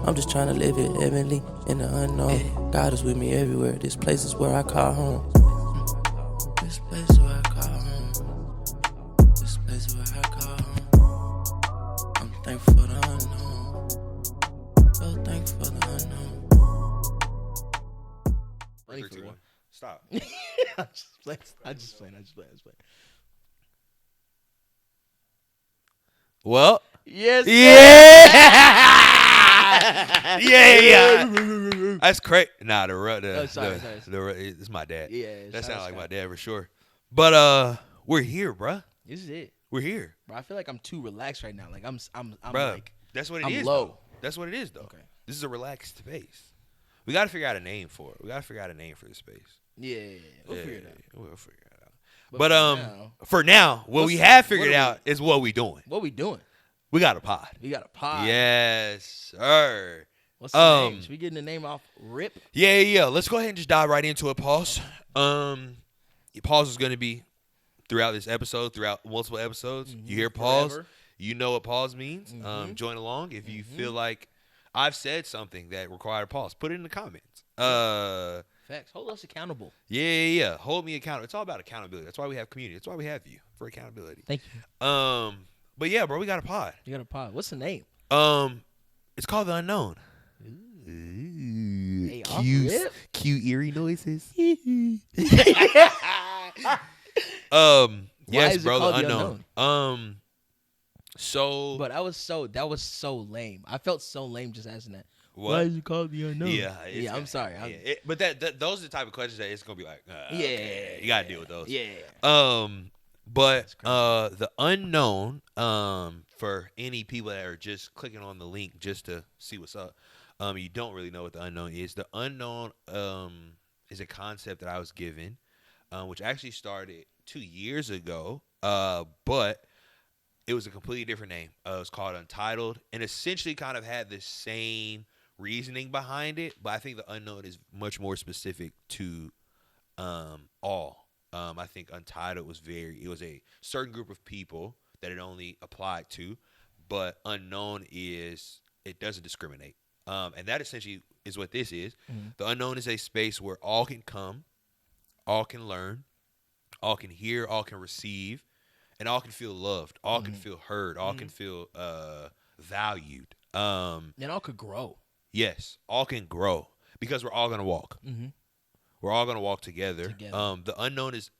I'm just trying to live it heavenly in the unknown. God is with me everywhere. This place is where I call home. This place is where I call home. This place is where I call home. I'm thankful for the unknown. So thankful for the unknown. Ready for real. Stop. I just playing. Well, Yes. yeah. That's crazy. Nah, sorry. it's my dad. Yeah, That shout sounds out like my Scott. dad for sure. But we're here, bruh. This is it, We're here, bro. I feel like I'm too relaxed right now. Like I'm bruh. like That's what it I'm is. low. Though. That's what it is, though. Okay. This is a relaxed space. We got to figure out a name for it. We got to figure out a name for this space. Yeah. We'll figure it out. We'll figure it out. But for now, what we what's- have figured what are out is what we doing. What we doing? We got a pod. We got a pod. Yes, sir. What's the name? Should we get the name off rip? Yeah. Let's go ahead and just dive right into it, Pause. Pause is going to be throughout this episode, throughout multiple episodes. Mm-hmm. You hear pause, Forever. you know what pause means. Mm-hmm. Join along if you feel like I've said something that required a pause. Put it in the comments. Facts. Hold us accountable. Yeah. Hold me accountable. It's all about accountability. That's why we have community. That's why we have you, for accountability. Thank you. But yeah, bro, we got a pod. You got a pod. What's the name? It's called The Unknown. Hey, off rip. Cute eerie noises. Why Yes, is it bro, called The The Unknown. So But that was so lame. I felt so lame just asking that. what? Why is it called The Unknown? Yeah, I'm sorry. but those are the type of questions that it's gonna be like, Yeah. okay, you gotta deal with those. Yeah. But That's crazy. The Unknown, for any people that are just clicking on the link just to see what's up, you don't really know what the unknown is. The unknown is a concept that I was given, which actually started 2 years ago, but it was a completely different name. It was called Untitled, and essentially kind of had the same reasoning behind it, but I think the unknown is much more specific to all. I think Untitled it was a certain group of people that it only applied to, but unknown it doesn't discriminate. And that essentially is what this is. Mm-hmm. The unknown is a space where all can come, all can learn, all can hear, all can receive, and all can feel loved, all can feel heard, all can feel valued. And all could grow. Yes, all can grow because we're all gonna walk. Mm-hmm. We're all gonna walk together. Together. The unknown is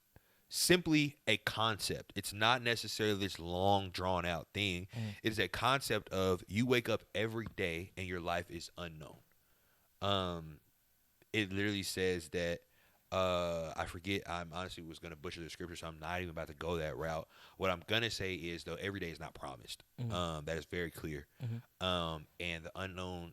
simply a concept. It's not necessarily this long, drawn out thing. It is a concept of you wake up every day and your life is unknown. It literally says that. I forget. I honestly was gonna butcher the scripture, so I'm not even about to go that route. What I'm gonna say is, though, every day is not promised. That is very clear. And the unknown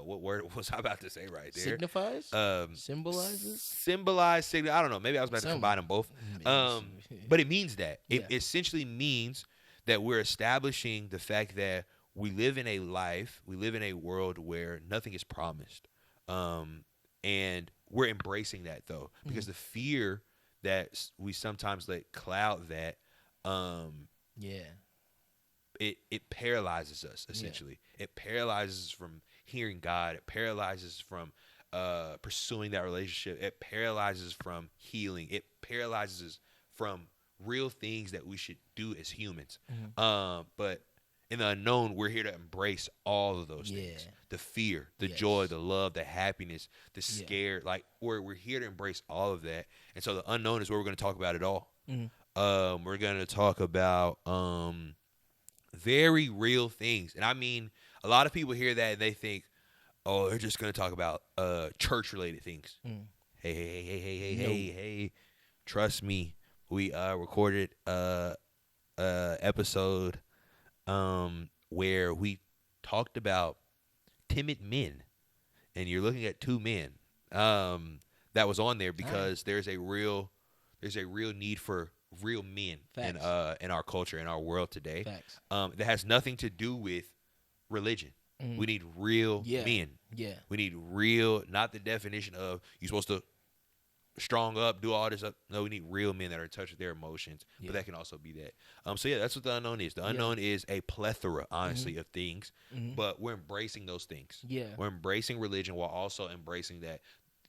what word was I about to say right there? Signifies? Symbolizes? I don't know. Maybe I was about to combine them both. But it means that. It essentially means that we're establishing the fact that we live in a world where nothing is promised. And we're embracing that, though, because the fear that we sometimes let cloud that, it paralyzes us, essentially. It paralyzes us from hearing God. It paralyzes us from pursuing that relationship. It paralyzes us from healing. It paralyzes us from real things that we should do as humans. But in the unknown, we're here to embrace all of those things. The fear, the joy, the love, the happiness, the scare. Like, we're here to embrace all of that. And so the unknown is where we're going to talk about it all. We're going to talk about very real things. And I mean, a lot of people hear that and they think, oh, they're just going to talk about church-related things. Hey. Trust me. We recorded episode where we talked about timid men. And you're looking at two men that was on there because there's a real need for real men in our culture, in our world today. Facts. That has nothing to do with religion. We need real men. Yeah. We need real, not the definition of you're supposed to strong up, do all this up. No, we need real men that are in touch with their emotions. Yeah. But that can also be that. So yeah, that's what the unknown is. The Yeah. unknown is a plethora, honestly, of things. Mhm. But we're embracing those things. Yeah. We're embracing religion while also embracing that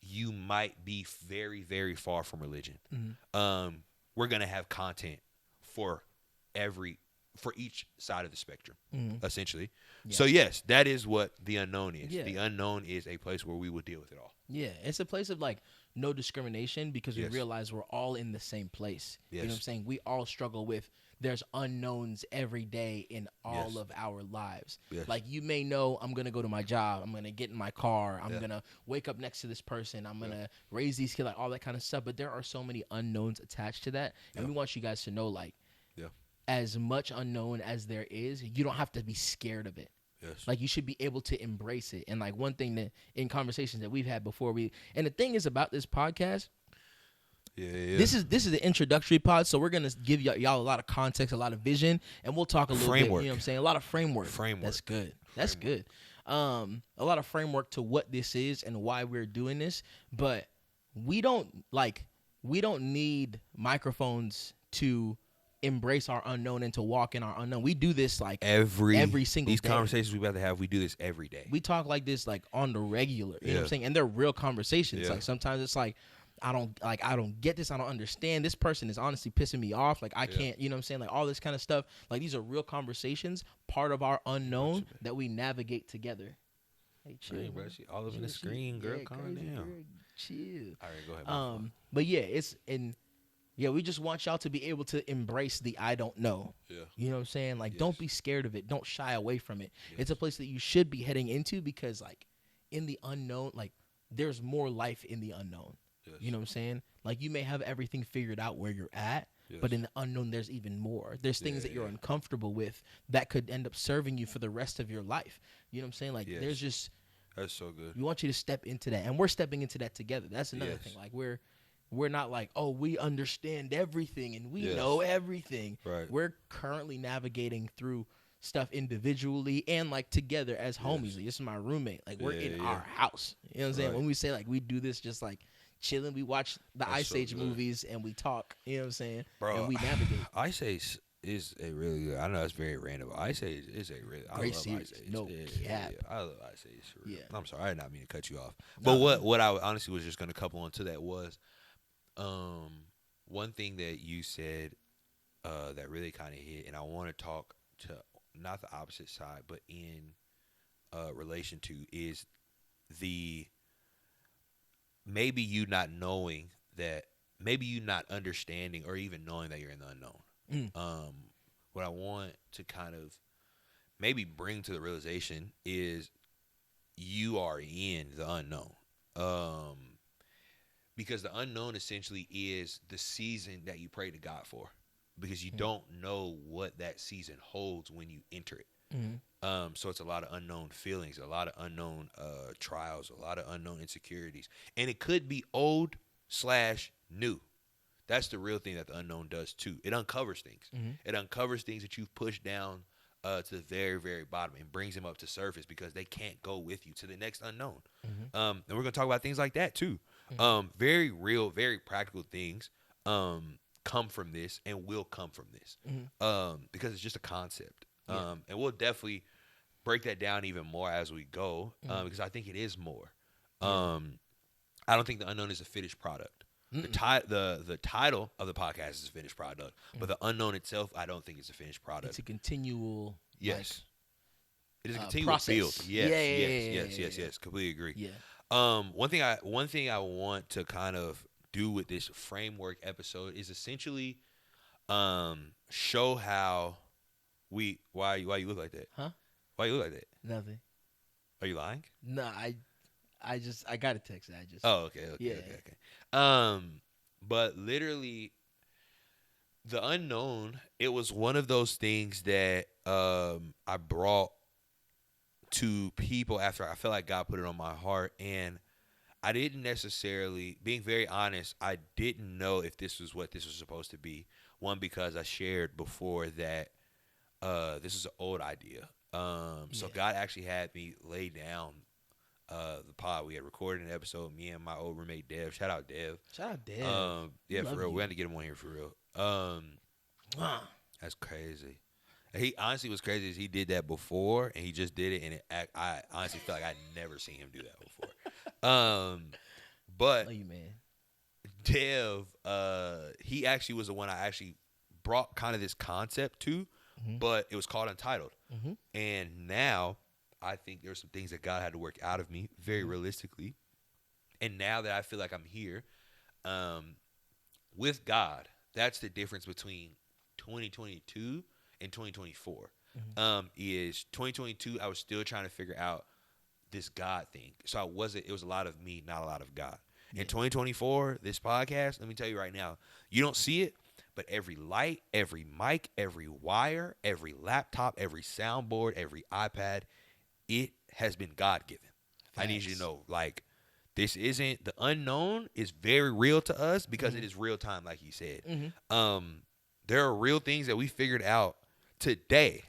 you might be very, very far from religion. Mhm. We're gonna have content for each side of the spectrum, Mhm. essentially. Yeah. So yes, that is what the unknown is. Yeah. The unknown is a place where we will deal with it all. Yeah, it's a place of like no discrimination because we Yes. realize we're all in the same place. You know what I'm Yes. saying? We all struggle with there's unknowns every day in all Yes. of our lives. Yes. Like you may know I'm gonna go to my job, I'm gonna get in my car, I'm Yeah. gonna wake up next to this person, I'm gonna raise these kids, like all that kind of stuff. But there are so many unknowns attached to that, and Yeah. we want you guys to know like Yeah. as much unknown as there is, you don't have to be scared of it. Yes. Like you should be able to embrace it. And like one thing that in conversations that we've had before, and the thing is about this podcast, Yeah. this is the introductory pod, so we're gonna give y'all a lot of context, a lot of vision, and we'll talk a little bit. Framework. You know what I'm saying? A lot of framework. Framework. That's good. That's good. A lot of framework to what this is and why we're doing this, but we don't need microphones to embrace our unknown and to walk in our unknown. We do this like every single these day. conversations we about to have, we do this every day. We talk like this like on the regular. You know what I'm Yeah. saying? And they're real conversations. Yeah. Like sometimes it's like I don't get this, I don't understand. This person is honestly pissing me off. Like I can't, you know what I'm saying? Like all this kind of stuff. Like these are real conversations, part of our unknown that we navigate together. Hey, chill. Hey, bro, man. she all over Chill, the chill. screen, girl. Yeah, Calm crazy, down. girl. Chill. All right, go ahead. my fault. But yeah, we just want y'all to be able to embrace the I don't know. Yeah. You know what I'm saying? Like, Yes. don't be scared of it. Don't shy away from it. It's a place that you should be heading into because, like, in the unknown, like, there's more life in the unknown. Yes. You know what I'm saying? Like, you may have everything figured out where you're at, Yes. but in the unknown, there's even more. There's things that you're uncomfortable with that could end up serving you for the rest of your life. You know what I'm saying? Like, Yes. there's just, That's so good. we want you to step into that. And we're stepping into that together. That's another Yes. thing. Like, we're not like, oh, we understand everything and we Yes. know everything. Right. We're currently navigating through stuff individually and like together as homies. Like, this is my roommate. Like we're in our house. You know what I'm saying? Right. When we say like we do this just like chilling, we watch the That's Ice so Age good. movies and we talk. You know what I'm saying? Bro, And we navigate. Ice Age is a really good. I know it's very random. But Ice Age is a really I Great love series. Ice Age. No cap. I love Ice Age. For real. Yeah. I'm sorry, I did not mean to cut you off. But No. what I honestly was just going to couple onto that was, one thing that you said, that really kind of hit, and I want to talk to not the opposite side, but in relation to is the maybe you not knowing that, maybe you not understanding or even knowing that you're in the unknown. What I want to kind of maybe bring to the realization is you are in the unknown. Because the unknown essentially is the season that you pray to God for, because you don't know what that season holds when you enter it. So it's a lot of unknown feelings, a lot of unknown trials, a lot of unknown insecurities, and it could be old/new. That's the real thing that the unknown does too. It uncovers things. It uncovers things that you've pushed down to the very, very bottom and brings them up to surface because they can't go with you to the next unknown. And we're gonna talk about things like that too. Very real, very practical things come from this and will come from this because it's just a concept. And we'll definitely break that down even more as we go because I think it is more. I don't think the unknown is a finished product. The title of the podcast is a finished product, but the unknown itself, I don't think it's a finished product. It's a continual Yes. It is a continual process. build. Yes, Yeah. yes. Completely agree. Yeah. One thing I want to kind of do with this framework episode is essentially show how why you look like that? Huh? Why you look like that? Nothing. Are you lying? No, I got a text. I just Oh, okay. Yeah. Okay. But literally the unknown, it was one of those things that I brought to people after I felt like God put it on my heart, and I didn't necessarily, being very honest, I didn't know if this was what this was supposed to be. One, because I shared before that this is an old idea. So God actually had me lay down the pod. We had recorded an episode. Me and my old roommate Dev. Shout out Dev. Shout out Dev. Yeah, Love for real. you. We had to get him on here for real. That's crazy. And he honestly was crazy is he did that before and he just did it and I honestly feel like I'd never seen him do that before. But Love you, man. Dev, he actually was the one I actually brought kind of this concept to, but it was called Untitled. And now I think there's some things that God had to work out of me very realistically. And now that I feel like I'm here, with God, that's the difference between 2022 and 2024. Is 2022 I was still trying to figure out this God thing. So it was a lot of me, not a lot of God. In 2024, this podcast, let me tell you right now, you don't see it, but every light, every mic, every wire, every laptop, every soundboard, every iPad, it has been God-given. I need you to know, like, this isn't, the unknown is very real to us because it is real time, like you said. There are real things that we figured out today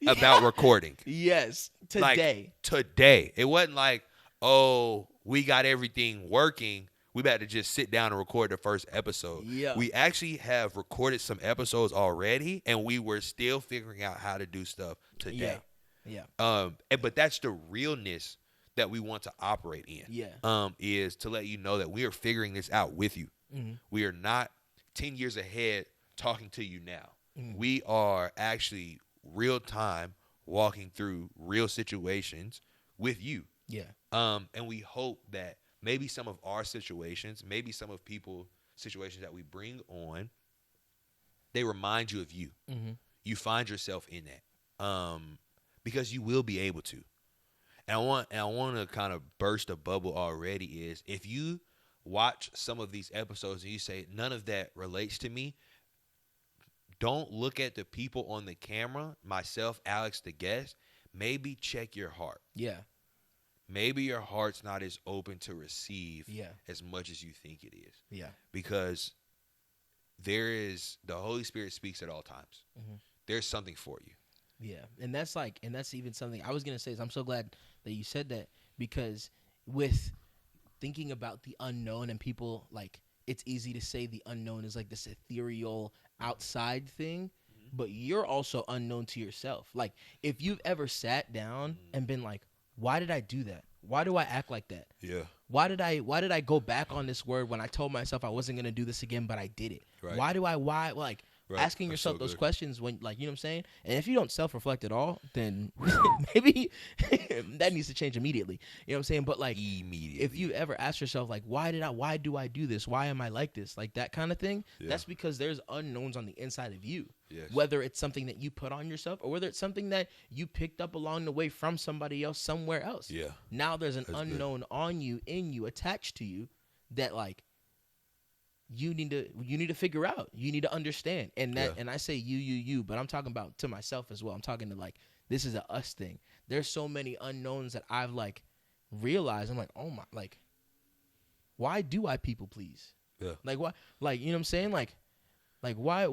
about recording. Yes, today. Like, today. It wasn't like, oh, we got everything working. We about to just sit down and record the first episode. Yeah. We actually have recorded some episodes already, and we were still figuring out how to do stuff today. Yeah. But that's the realness that we want to operate in. Yeah. Is to let you know that we are figuring this out with you. We are not 10 years ahead talking to you now. We are actually real time walking through real situations with you. Yeah. And we hope that maybe some of our situations, maybe some of people's situations that we bring on, they remind you of you. You find yourself in that. Because you will be able to. And I want to kind of burst a bubble already is if you watch some of these episodes and you say none of that relates to me, don't look at the people on the camera, myself, Alex, the guest. Maybe check your heart. Yeah. Maybe your heart's not as open to receive as much as you think it is. Yeah. Because the Holy Spirit speaks at all times. There's something for you. Yeah. And that's even something I was going to say is I'm so glad that you said that because with thinking about the unknown and people like it's easy to say the unknown is like this ethereal outside thing, but you're also unknown to yourself. Like if you've ever sat down and been like, why did I do that? Why do I act like that? Yeah. Why did I go back on this word when I told myself I wasn't going to do this again, but I did it? Right. Right. Asking That's yourself so those good. questions when, like, you know what I'm saying? And if you don't self-reflect at all, then maybe that needs to change immediately. You know what I'm saying? But like, Immediately. if you ever ask yourself, like, why do I do this? Why am I like this? Like that kind of thing. Yeah. That's because there's unknowns on the inside of you. Yes. Whether it's something that you put on yourself or whether it's something that you picked up along the way from somebody else somewhere else. Yeah. Now there's an That's good. unknown on you, in you, attached to you that like you need to figure out. You need to understand. And that and I say you, but I'm talking about to myself as well. I'm talking to like this is a us thing. There's so many unknowns that I've like realized. I'm like, oh my, like why do I people please? Yeah. Like why, like you know what I'm saying? Like why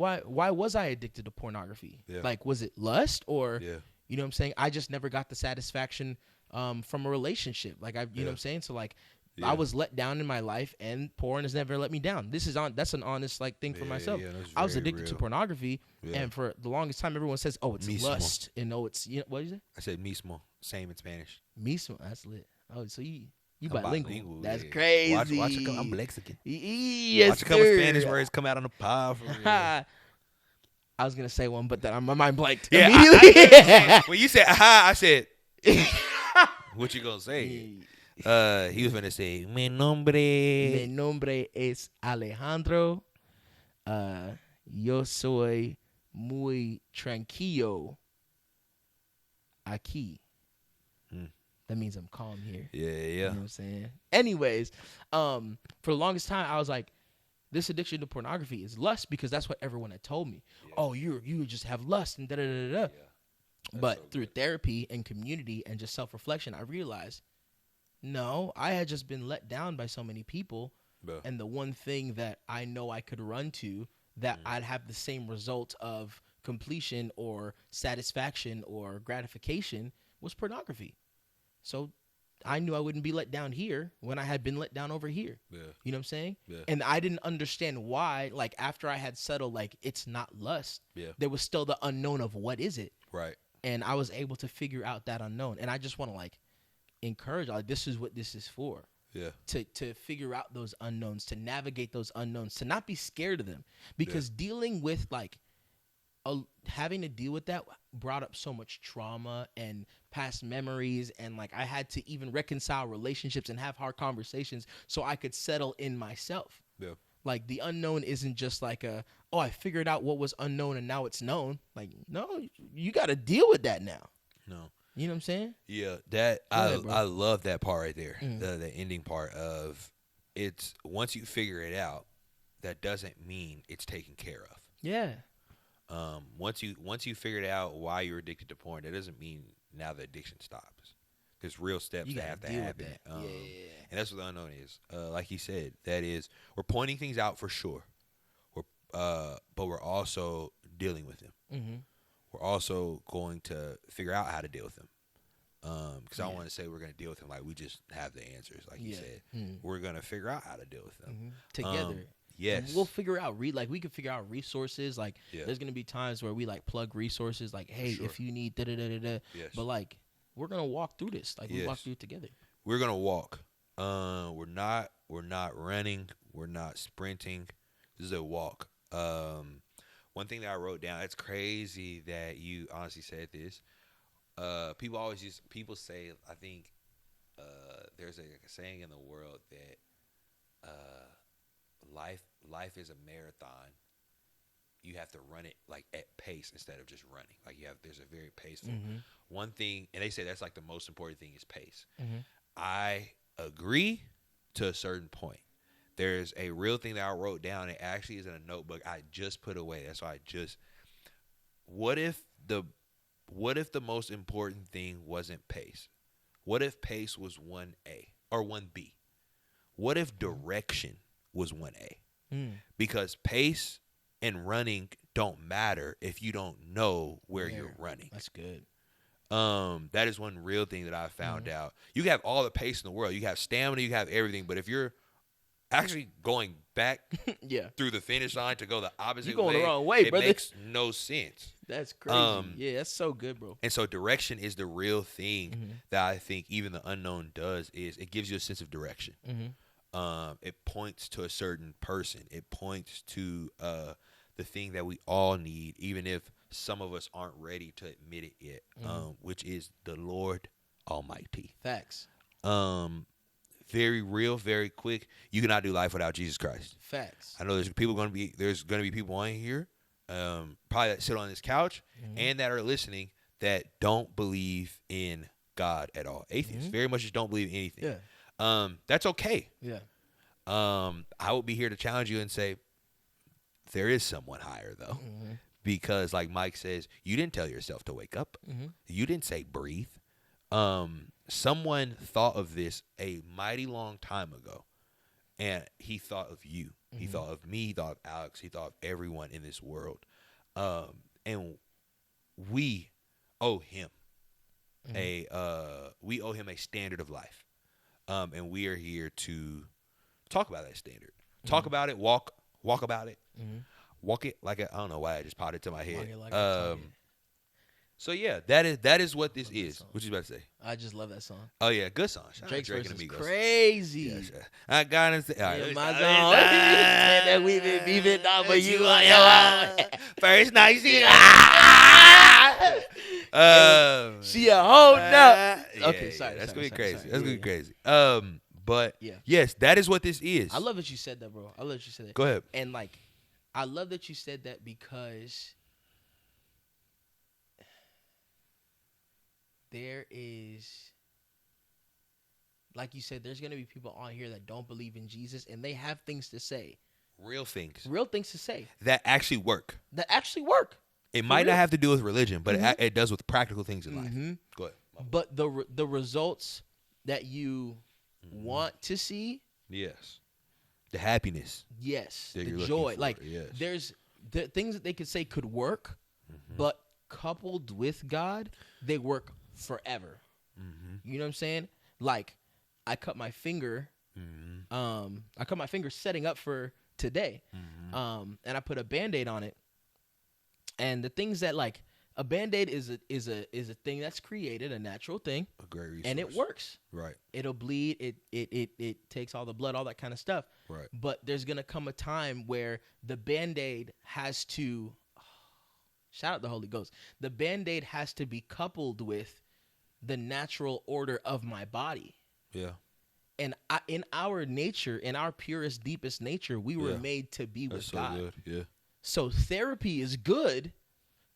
was I addicted to pornography? Yeah. Like was it lust or Yeah. you know what I'm saying? I just never got the satisfaction from a relationship. Like you know what I'm saying? So like Yeah. I was let down in my life and porn has never let me down. That's an honest like thing for myself. Yeah, that's I was very addicted to real. pornography Yeah. and for the longest time everyone says, "Oh, it's Mismo. lust." And no, it's what did you say? I said mismo, same in Spanish. Mismo. That's lit. Oh, so you I'm bilingual. That's yeah. crazy. Watch it come. I'm Mexican. Yes, Watch a couple sir. Spanish words come out on the pod. For real. I was gonna say one, but then my mind blanked Yeah, immediately. when you said aha, I said, "What you gonna say?" He was gonna say, "Mi nombre." Mi nombre es Alejandro. Yo soy muy tranquilo aquí. That means I'm calm here. Yeah, You yeah. know what I'm saying? Anyways, for the longest time, I was like, this addiction to pornography is lust because that's what everyone had told me. Yeah. Oh, you just have lust and da da da da. But so through therapy and community and just self-reflection, I realized, no, I had just been let down by so many people. Bro. And the one thing that I know I could run to that I'd have the same result of completion or satisfaction or gratification was pornography. So I knew I wouldn't be let down here when I had been let down over here. Yeah. You know what I'm saying? Yeah. And I didn't understand why, like, after I had settled, like, it's not lust. Yeah. There was still the unknown of what is it. Right. And I was able to figure out that unknown. And I just want to, like, encourage, like, this is what this is for. Yeah. To figure out those unknowns, to navigate those unknowns, to not be scared of them. Because dealing with, like, having to deal with that brought up so much trauma and past memories, and like I had to even reconcile relationships and have hard conversations so I could settle in myself. Yeah. Like the unknown isn't just like I figured out what was unknown and now it's known. Like, no, you got to deal with that now. No. You know what I'm saying? Yeah, that ahead, bro. I love that part right there. Mm. The ending part of it's once you figure it out, that doesn't mean it's taken care of. Yeah. Once you figured out why you're addicted to porn, that doesn't mean now the addiction stops. There's real steps You that gotta have to deal with happen. that. And that's what the unknown is. Like he said, that is we're pointing things out for sure. But we're also dealing with them. Mm-hmm. We're also going to figure out how to deal with them. Because I don't Yeah. want to say we're going to deal with them like we just have the answers, like you Yeah. said. Mm. We're going to figure out how to deal with them. Mm-hmm. Together. Yes. We'll figure out we can figure out resources. Like Yeah. there's gonna be times where we like plug resources. Like, hey, Sure. if you need da da da da da. Yes. But like we're gonna walk through this. Like we walk Yes. through it together. We're gonna walk. We're not running. We're not sprinting. This is a walk. One thing that I wrote down. It's crazy that you honestly said this. People say. I think there's a saying in the world that life is a marathon. You have to run it like at pace instead of just running. Like there's a very paceful. Mm-hmm. One thing, and they say that's like the most important thing is pace. Mm-hmm. I agree to a certain point. There's a real thing that I wrote down. It actually is in a notebook I just put away. That's why what if the most important thing wasn't pace? What if pace was 1A or 1B? What if direction was 1A? Mm. Because pace and running don't matter if you don't know where you're running. That's good. That is one real thing that I found out. You can have all the pace in the world. You have stamina, you have everything, but if you're actually going back Yeah. through the finish line to go the opposite You're going way, the wrong way, it brother. makes no sense. That's crazy. Yeah, that's so good, bro. And so direction is the real thing Mm-hmm. that I think even the unknown does is it gives you a sense of direction. Mm-hmm. It points to a certain person. It points to the thing that we all need, even if some of us aren't ready to admit it yet, which is the Lord Almighty. Facts. Very real, very quick. You cannot do life without Jesus Christ. Facts. I know there's going to be people on here, probably that sit on this couch and that are listening that don't believe in God at all. Atheists very much just don't believe in anything. Yeah. That's okay. Yeah. I would be here to challenge you and say there is someone higher though, because like Mike says, you didn't tell yourself to wake up. You didn't say breathe. Someone thought of this a mighty long time ago, and he thought of you. He thought of me. He thought of Alex. He thought of everyone in this world, and we owe him we owe him a standard of life, and we are here to talk about that standard. Talk about it. Walk about it. Walk it like I don't know why I just popped it to my head. So yeah, that is what this is. What you about to say? I just love that song. Oh yeah, good song. Shout out Drake's Drake verse and is Amigos. crazy. Yes, yeah. I got it. Yeah, my song. And that we've been beefing down for you on your own. First night she She a hoe now. Okay, sorry. That's sorry, gonna be crazy. sorry. That's gonna Yeah, be crazy. But Yeah. yes, that is what this is. I love that you said that, bro. I love that you said that. Go ahead. And like, I love that you said that because there is, like you said, there's gonna be people on here that don't believe in Jesus, and they have things to say, Real things real things to say that actually work. that actually work. It might real. not have to do with religion, but it does with practical things in life. Go ahead. But the results that you want to see, Yes. The happiness. yes, That the you're looking joy, for, like yes. there's the things that they could say could work, but coupled with God, they work forever. You know what I'm saying? Like, I cut my finger. I cut my finger setting up for today. And I put a Band-Aid on it. And the things that, like, a Band-Aid is a thing that's created, a natural thing. A great resource. And it works. Right. It'll bleed. It takes all the blood, all that kind of stuff. Right. But there's going to come a time where the Band-Aid has to, shout out the Holy Ghost, the Band-Aid has to be coupled with the natural order of my body. Yeah. And in our nature, in our purest, deepest nature, we were made to be with That's so God. good. Yeah. So therapy is good,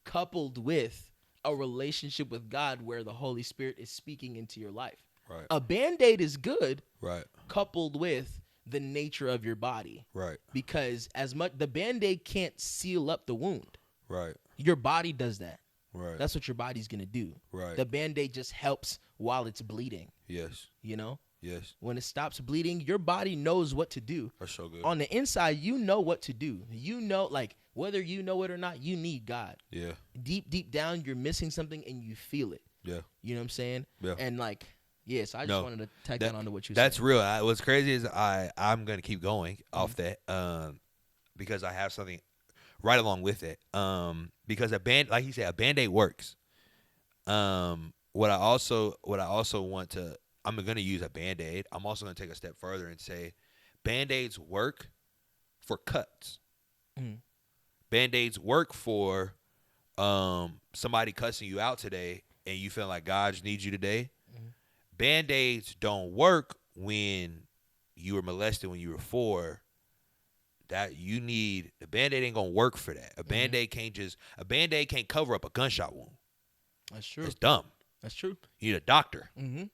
coupled with a relationship with God where the Holy Spirit is speaking into your life. Right. A Band-Aid is good, Right. coupled with the nature of your body. Right. Because as much the Band-Aid can't seal up the wound. Right. Your body does that. Right. That's what your body's going to do. Right. The Band-Aid just helps while it's bleeding, Yes. you know? Yes. When it stops bleeding, your body knows what to do. That's so good. On the inside, you know what to do. You know, like, whether you know it or not, you need God. Yeah. Deep down, you're missing something and you feel it. Yeah. You know what I'm saying? Yeah. And, like, so I just wanted to tag that onto what you That's said. real. What's crazy is I'm going to keep going off that because I have something right along with it. Because like you said, a Band-Aid works. What I also want to, I'm going to use a Band-Aid. I'm also going to take a step further and say Band-Aids work for cuts. Band-Aids work for somebody cussing you out today and you feel like God just needs you today. Band-Aids don't work when you were molested when you were 4. That you need, the Band-Aid ain't gonna work for that. A Band-Aid can't cover up a gunshot wound. That's true. It's dumb. That's true. You need a doctor. Mm-hmm.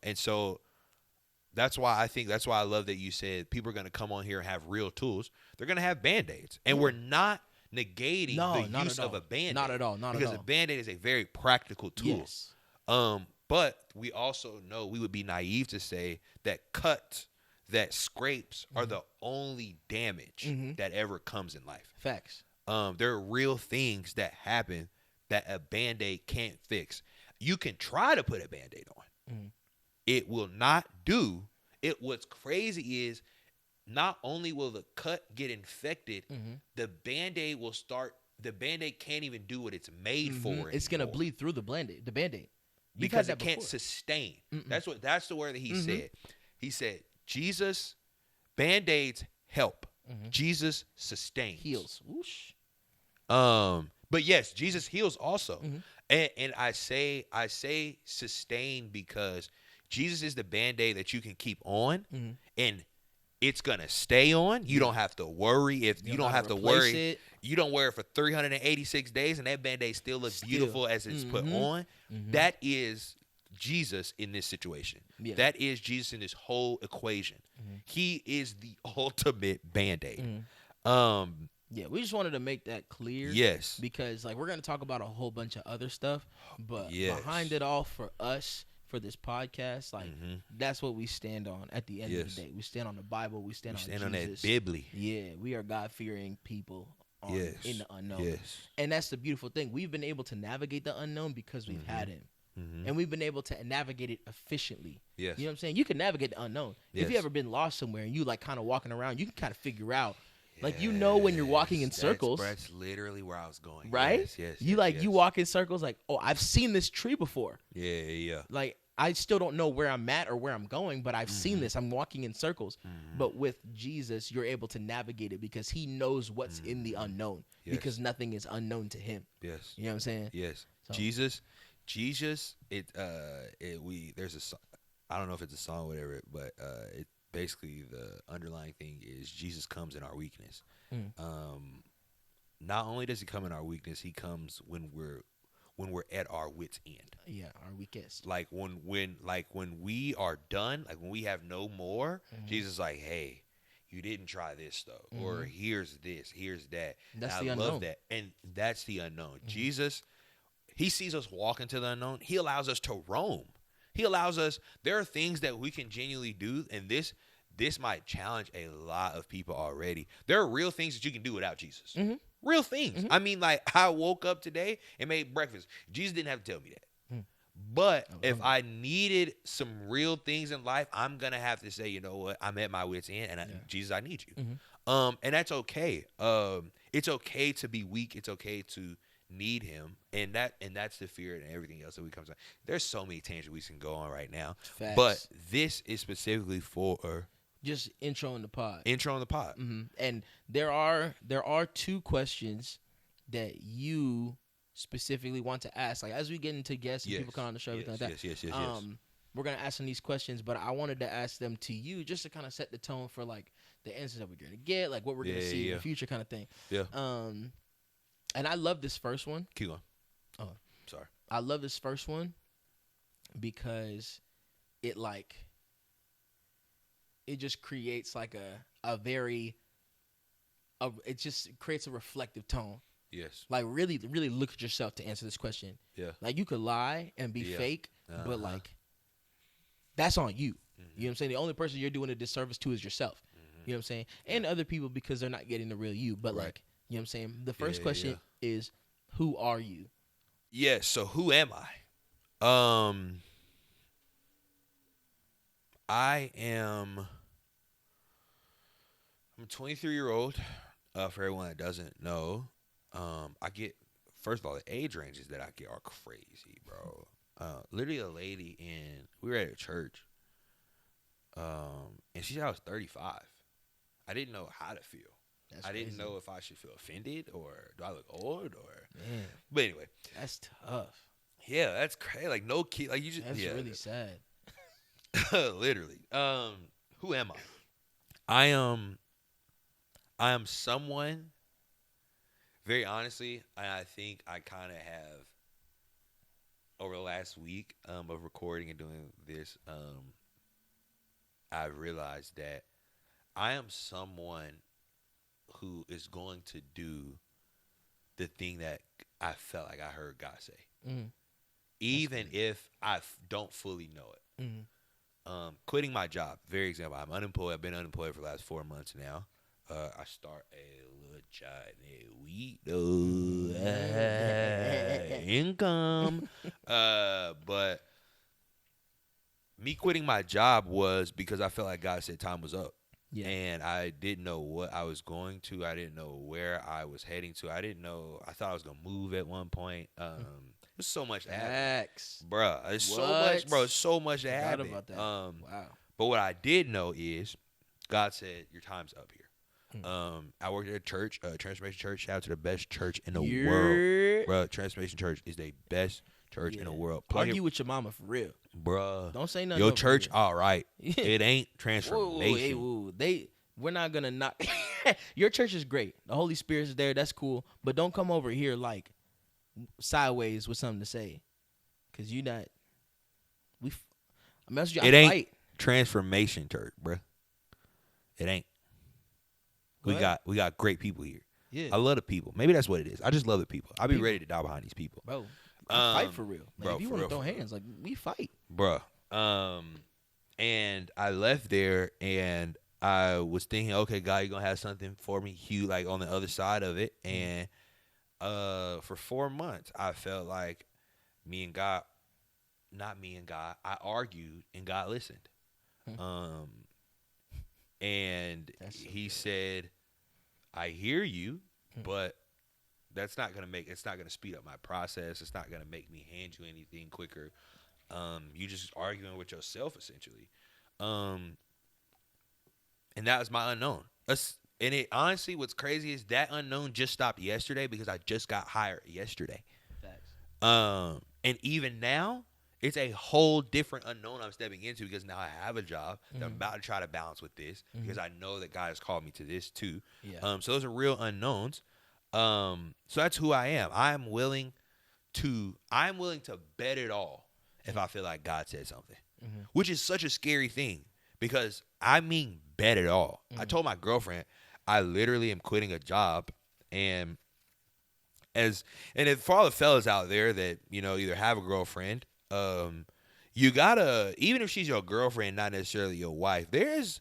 And so that's why I love that you said people are gonna come on here and have real tools. They're gonna have Band-Aids, and we're not negating the use of a Band-Aid. Not at all. Not because at all. a Band-Aid is a very practical tool. Yes. But we also know we would be naive to say that cuts, that scrapes are the only damage that ever comes in life. Facts. There are real things that happen that a Band-Aid can't fix. You can try to put a Band-Aid on. It will not do. What's crazy is not only will the cut get infected, the Band-Aid will start. The Band-Aid can't even do what it's made for. It's gonna bleed through the Band-Aid. Because it can't sustain. That's the word that he said. He said, Jesus, Band-Aids help. Jesus sustains. Heals. Whoosh. But yes, Jesus heals also. And I say sustain because Jesus is the Band-Aid that you can keep on and it's gonna stay on. You don't have to worry you don't have to worry. You don't wear it for 386 days and that Band-Aid still looks beautiful as it's put on. That is Jesus in this situation. Yeah. That is Jesus in this whole equation. He is the ultimate Band-Aid. Yeah, we just wanted to make that clear. Yes. Because, like, we're going to talk about a whole bunch of other stuff. But Yes. behind it all for us, for this podcast, like, that's what we stand on at the end of Yes. the day. We stand on the Bible. We stand on Stand on that Jesus. Bibli. Yeah, we are God-fearing people Yes. in the unknown. Yes. And that's the beautiful thing. We've been able to navigate the unknown because we've had him. And we've been able to navigate it efficiently. Yes. You know what I'm saying? You can navigate the unknown. If you Yes. ever been lost somewhere and you, like, kind of walking around, you can kind of figure out. Like, you know when you're walking in circles. That's literally where I was going. Right? Yes. You yes. you walk in circles like, oh, I've seen this tree before. Yeah. Like, I still don't know where I'm at or where I'm going, but I've seen this. I'm walking in circles. But with Jesus, you're able to navigate it because he knows what's in the unknown. Yes. Because nothing is unknown to him. Yes. You know what I'm saying? Yes. So- Jesus, there's a song, I don't know if it's a song or whatever, but it basically the underlying thing is Jesus comes in our weakness. Not only does he come in our weakness, he comes when we're at our wit's end. Yeah, our weakest. Like when we are done, like when we have no more, Jesus is like, hey, you didn't try this though, or here's this, here's that. That's and the I unknown. love that, and that's the unknown. Jesus, he sees us walk into the unknown. He allows us to roam. He allows us. There are things that we can genuinely do, and this might challenge a lot of people already. There are real things that you can do without Jesus. Real things. I mean, like, I woke up today and made breakfast. Jesus didn't have to tell me that. But if I needed some real things in life, I'm gonna have to say, you know what, I'm at my wit's end, and Jesus, I need you. And that's okay. It's okay to be weak. It's okay to need Him, and that's the fear and everything else that we comes on. There's so many tangents we can go on right now, but this is specifically for just intro in the pod. And there are 2 questions that you specifically want to ask. Like as we get into guests and people come on the show, everything like that. Yes. We're gonna ask them these questions, but I wanted to ask them to you just to kind of set the tone for like the answers that we're gonna get, like what we're gonna see in the future, kind of thing. Yeah. And I love this first one. Keep going. Oh, sorry. I love this first one because it just creates like it just creates a reflective tone. Yes. Like really, really look at yourself to answer this question. Yeah. Like you could lie and be fake, but like that's on you. You know what I'm saying? The only person you're doing a disservice to is yourself. You know what I'm saying? And other people because they're not getting the real you. But like, you know what I'm saying? The first question is, who are you? Yes. So who am I? I'm a 23-year-old. For everyone that doesn't know, first of all, the age ranges that I get are crazy, bro. Literally a lady we were at a church, and she said I was 35. I didn't know how to feel. I didn't know if I should feel offended or do I look old Man, but anyway. That's tough. Yeah, that's crazy. Like no kid, like you just. That's really sad. Literally. Who am I? I am someone. Very honestly, I think I kind of have over the last week of recording and doing this. I realized that I am someone who is going to do the thing that I felt like I heard God say, even if I don't fully know it. Quitting my job, very example. I'm unemployed. I've been unemployed for the last 4 months now. I start a little income, but me quitting my job was because I felt like God said time was up. Yeah. And I didn't know what I was going to. I didn't know where I was heading to. I didn't know. I thought I was going to move at one point. There's so much to happen. Bruh, there's so much, bro. So much to happen. About that. Wow. But what I did know is God said, your time's up here. I worked at a church, Transformation Church. Shout out to the best church in the world. Bro, Transformation Church is the best church in the world. Argue with your mama for real. Bruh. Don't say nothing. Your church, all right. It ain't Transformation. We're not going to knock. Your church is great. The Holy Spirit is there. That's cool. But don't come over here like sideways with something to say. Because you not. It ain't Transformation Church, bruh. It ain't. We got great people here. Yeah. I love the people. Maybe that's what it is. I just love the people. I'll be ready to die behind these people. Bro. Fight for real. Like, bro, if you want to throw hands, like we fight. Bruh. And I left there and I was thinking, okay, God, you're gonna have something for me, Hugh, like on the other side of it. And for 4 months I felt like I argued and God listened. And he said, I hear you, but it's not going to speed up my process. It's not going to make me hand you anything quicker. You just arguing with yourself essentially. And that was my unknown. And it honestly, what's crazy is that unknown just stopped yesterday because I just got hired yesterday. Facts. And even now, it's a whole different unknown I'm stepping into because now I have a job that I'm about to try to balance with this because I know that God has called me to this too. Yeah. So those are real unknowns. So that's who I am. I'm willing to bet it all if I feel like God said something, which is such a scary thing because I mean bet it all. I told my girlfriend I literally am quitting a job and if for all the fellas out there that, either have a girlfriend, you gotta, even if she's your girlfriend, not necessarily your wife, there's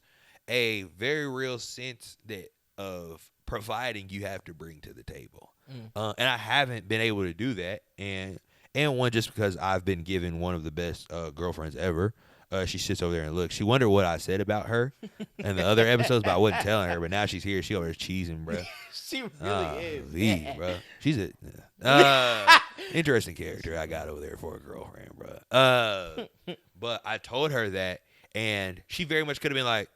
a very real sense of providing you have to bring to the table. And I haven't been able to do that. And and one just because I've been given one of the best girlfriends ever. She sits over there and looks. She wondered what I said about her in the other episodes, but I wasn't telling her. But now she's here. She over there cheesing, bro. She really is. Leave, bro. She's a interesting character I got over there for a girlfriend, bro. But I told her that, and she very much could have been like,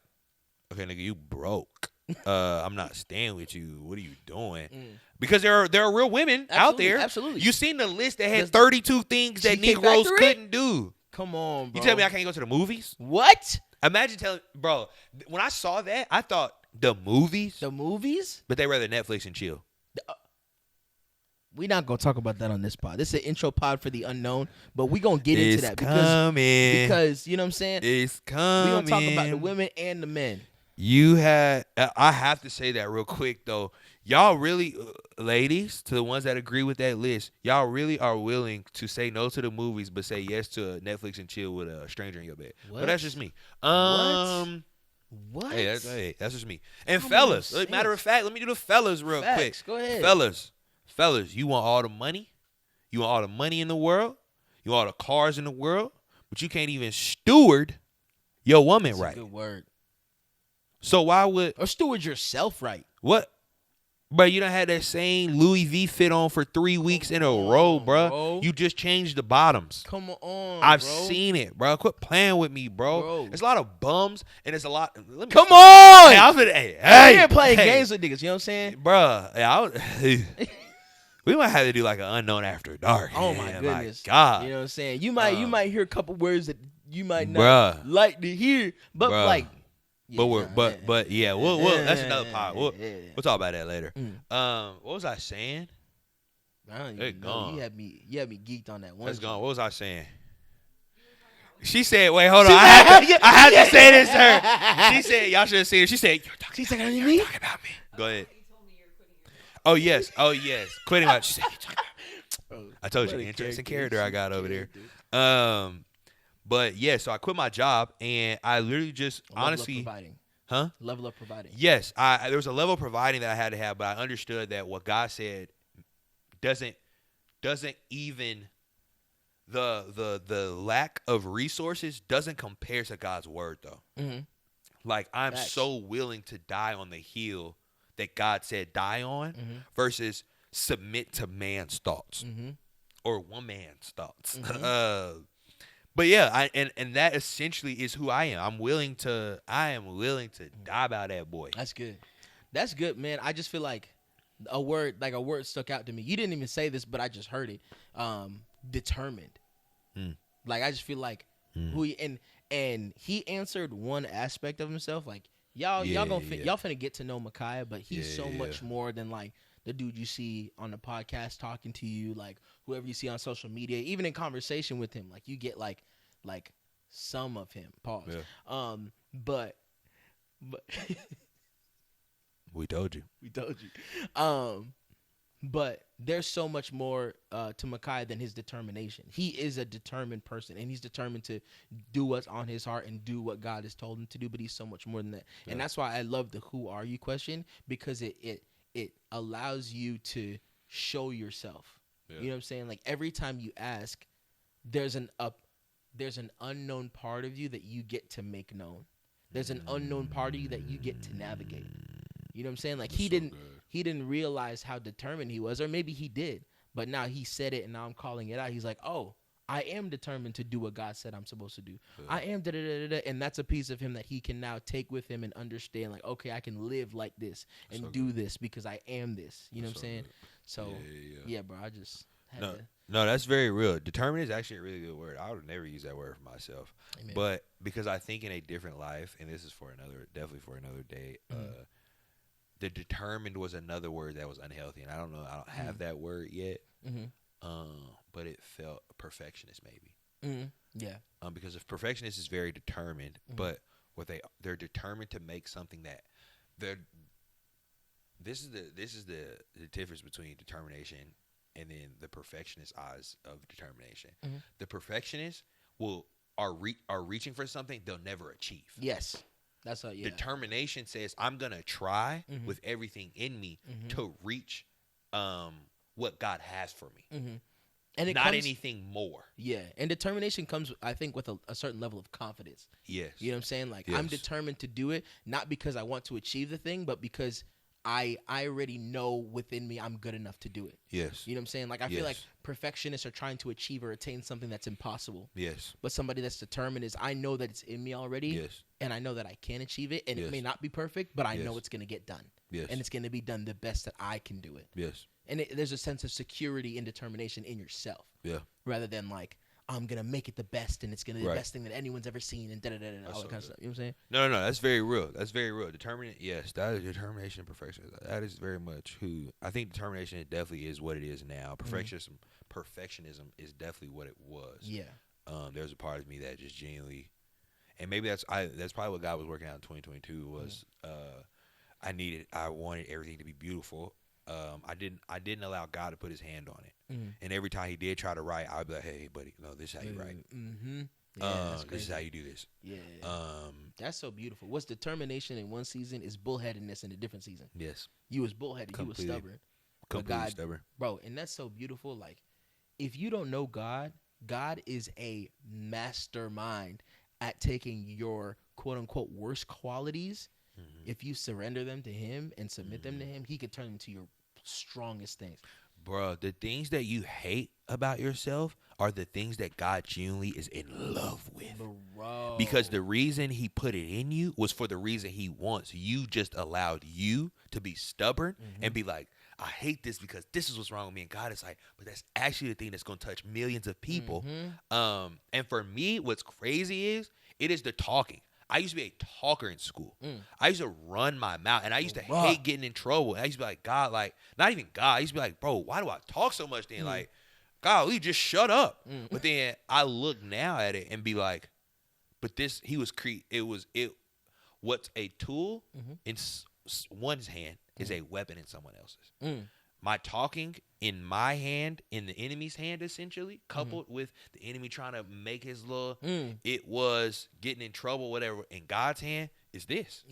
"Okay, nigga, you broke. I'm not staying with you. What are you doing?" Because there are real women out there. Absolutely. You seen the list that had 32 things that Negroes couldn't do. Come on, bro. You tell me I can't go to the movies? What? Imagine telling, bro. When I saw that, I thought the movies, but they rather Netflix and chill. We're not gonna talk about that on this pod. This is an intro pod for the unknown, but we gonna get into that because you know what I'm saying. It's coming. We gonna talk about the women and the men. I have to say that real quick though. Y'all really, ladies, to the ones that agree with that list, y'all really are willing to say no to the movies, but say yes to Netflix and chill with a stranger in your bed. What? But that's just me. What? Hey, that's just me. And fellas, matter of fact, let me do the fellas real quick. Go ahead. Fellas, you want all the money? You want all the money in the world? You want all the cars in the world? But you can't even steward your woman That's right. A good word. So why would or steward yourself right? What? Bro, you done had that same Louis V fit on for 3 weeks in a row, bro. You just changed the bottoms. Come on, I've bro. seen it, bro. Quit playing with me, bro. There's a lot of bums, and there's a lot. Come on! Hey, I was hey, you're playing games with niggas. You know what I'm saying, bro? We might have to do like an unknown after dark. Oh my goodness, my God! You know what I'm saying? You might hear a couple words that you might not like to hear, but like. Yeah, but we'll that's another pod. We'll talk about that later. What was I saying? I don't even know. You had me geeked on that one. It's gone. What was I saying? She said, "Wait, hold on. I have to say this to her." She said, "Y'all should have seen it." She said, "You're talking about me." Go ahead. Oh yes. Quitting out. She said, "You're talking about me." I told you, interesting character I got over there. But yeah, so I quit my job and I literally just honestly, level of providing. Yes, there was a level of providing that I had to have, but I understood that what God said doesn't even the lack of resources doesn't compare to God's word though. Mm-hmm. Like I'm so willing to die on the hill that God said die on versus submit to man's thoughts or woman's thoughts. But yeah, and that essentially is who I am. I am willing to die by that boy. That's good, man. I just feel like a word stuck out to me. You didn't even say this, but I just heard it. Determined. Like I just feel like who he, and he answered one aspect of himself. Like y'all finna get to know Micaiah, but he's so much more than like the dude you see on the podcast talking to you, like whoever you see on social media, even in conversation with him, like you get like some of him. Pause. Yeah. But we told you. But there's so much more to Micaiah than his determination. He is a determined person, and he's determined to do what's on his heart and do what God has told him to do. But he's so much more than that, and that's why I love the "Who are you?" question, because it allows you to show yourself. You know what I'm saying? Like every time you ask, there's an unknown part of you that you get to make known. There's an unknown part of you that you get to navigate. You know what I'm saying? Like he didn't realize how determined he was, or maybe he did, but now he said it and now I'm calling it out. He's like, "Oh, I am determined to do what God said I'm supposed to do. I am da-da-da-da-da." And that's a piece of him that he can now take with him and understand, like, okay, I can live like this and do this because I am this. You know what I'm saying? So, yeah, bro, I just had to. No, that's very real. Determined is actually a really good word. I would never use that word for myself. Amen. But because I think in a different life, and this is definitely for another day, the determined was another word that was unhealthy. And I don't have that word yet. But it felt perfectionist maybe. Yeah. Because if perfectionist is very determined, but what they're determined to make something that this is the difference between determination and then the perfectionist eyes of determination. The perfectionists are reaching for something they'll never achieve. Yes. That's how. Yeah. Determination says I'm gonna try with everything in me to reach what God has for me. And it not comes, anything more. Yeah, and determination comes, I think, with a certain level of confidence. Yes. You know what I'm saying? Like, I'm Yes. determined to do it, not because I want to achieve the thing, but because I already know within me I'm good enough to do it. Yes. You know what I'm saying? Like, I feel like Yes. perfectionists are trying to achieve or attain something that's impossible. Yes. But somebody that's determined is, I know that it's in me already, Yes. and I know that I can achieve it, and it Yes. may not be perfect, but I know Yes. it's going to get done. Yes. And it's going to be done the best that I can do it. Yes. And there's a sense of security and determination in yourself. Yeah. Rather than like, I'm gonna make it the best and it's gonna be the Right. best thing that anyone's ever seen and all that so kind of good. stuff. You know what I'm saying? No. That's very real. That's very real. Yes, that is determination and perfectionism. That is very much who I think determination definitely is what it is now. Perfectionism is definitely what it was. Yeah. There's a part of me that just genuinely, and maybe that's probably what God was working out in 2022 was I wanted everything to be beautiful. I didn't allow God to put His hand on it. And every time He did try to write, I'd be like, "Hey, buddy, no, this is how you write. Mm-hmm. Yeah, that's This crazy. is how you do this." Yeah. That's so beautiful. What's determination in one season is bullheadedness in a different season. Yes, You was bullheaded. Completely. You was stubborn. completely God- stubborn. Bro, and that's so beautiful. Like, if you don't know God, God is a mastermind at taking your quote unquote worst qualities. If you surrender them to Him and submit them to Him, He can turn them into your strongest things. Bro, the things that you hate about yourself are the things that God genuinely is in love with. Bro. Because the reason He put it in you was for the reason He wants. You just allowed you to be stubborn and be like, I hate this because this is what's wrong with me. And God is like, but that's actually the thing that's going to touch millions of people. And for me, what's crazy is it is the talking. I used to be a talker in school. I used to run my mouth, and I used to hate getting in trouble. And I used to be like, God, like, not even God. I used to be like, bro, why do I talk so much then? Like, God, we just shut up. But then I look now at it and be like, but this, what's a tool in one's hand is a weapon in someone else's. My talking in my hand, in the enemy's hand, essentially, coupled with the enemy trying to make his little, it was getting in trouble, whatever. In God's hand is this.